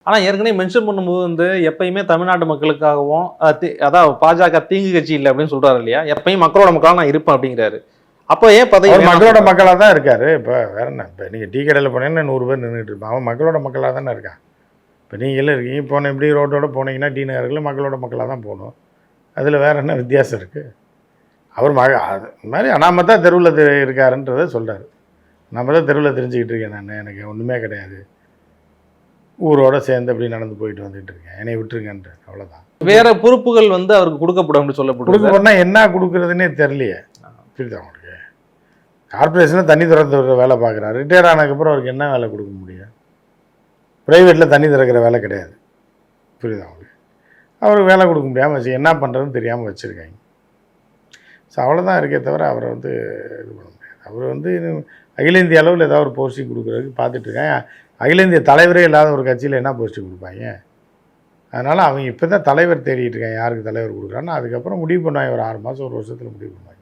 ஆனால் ஏற்கனவே மென்ஷன் பண்ணும்போது வந்து எப்பயுமே தமிழ்நாட்டு மக்களுக்காகவும் அதாவது பாஜக தீங்கு கட்சி இல்லை அப்படின்னு சொல்றாரு இல்லையா, எப்பயும் மக்களோட மக்களாக நான் இருப்பேன் அப்படிங்கிறாரு. அப்போ ஏன் பதவி மக்களோட மக்களாக தான் இருக்காரு. இப்போ வேற என்ன, இப்போ நீங்கள் டீ கடையில் போனீங்கன்னா 100 பேர் நின்றுட்டு இருப்பான், அவன் மக்களோட மக்களாக தானே இருக்கான். இப்போ நீங்களும் இருக்கீங்க, போன எப்படி ரோட்டோட போனீங்கன்னா டி நகரில் மக்களோட மக்களாக தான் போகணும். அதில் வேறு என்ன வித்தியாசம் இருக்குது? அவர் அது மாதிரி அனாமத்தா தெருவில் இருக்காருன்றதை சொல்கிறார். நம்ம தான் தெருவில் தெரிஞ்சுக்கிட்டு இருக்கேன், நான் எனக்கு ஒன்றுமே கிடையாது, ஊரோட சேர்ந்து அப்படி நடந்து போயிட்டு வந்துட்டு இருக்கேன், என்னை விட்டுருங்கன்ற, அவ்வளோதான். வேற பொறுப்புகள் வந்து அவருக்கு கொடுக்கப்படும் அப்படின்னு சொல்லப்படுது. கொடுக்கப்படனா என்ன கொடுக்குறதுனே தெரியலையே. புரியுது அவங்களுக்கு. கார்பரேஷனில் தண்ணி திறந்து விடுற வேலை பார்க்குறாரு, ரிட்டையர் ஆனதுக்கப்புறம் அவருக்கு என்ன வேலை கொடுக்க முடியும்? ப்ரைவேட்டில் தண்ணி திறக்கிற வேலை கிடையாது. புரியுது அவங்களுக்கு. அவருக்கு வேலை கொடுக்க முடியாமல் வச்சு என்ன பண்ணுறதுன்னு தெரியாமல் வச்சுருக்காங்க. ஸோ அவ்வளோதான் இருக்கே தவிர அவரை வந்து இது பண்ண முடியாது. அவர் வந்து அகில இந்திய அளவில் ஏதாவது ஒரு போஸ்டிங் கொடுக்குறதுக்கு பார்த்துட்ருக்காங்க. அகில இந்திய தலைவரே இல்லாத ஒரு கட்சியில் என்ன போஸ்டிங் கொடுப்பாங்க? அதனால் அவங்க இப்போ தான் தலைவர் தேடிட்டு இருக்காங்க, யாருக்கு தலைவர் கொடுக்குறான்னு. அதுக்கப்புறம் முடிவு பண்ணுவாங்க, ஒரு 6 மாதம் 1 வருஷத்தில் முடிவு பண்ணுவாங்க.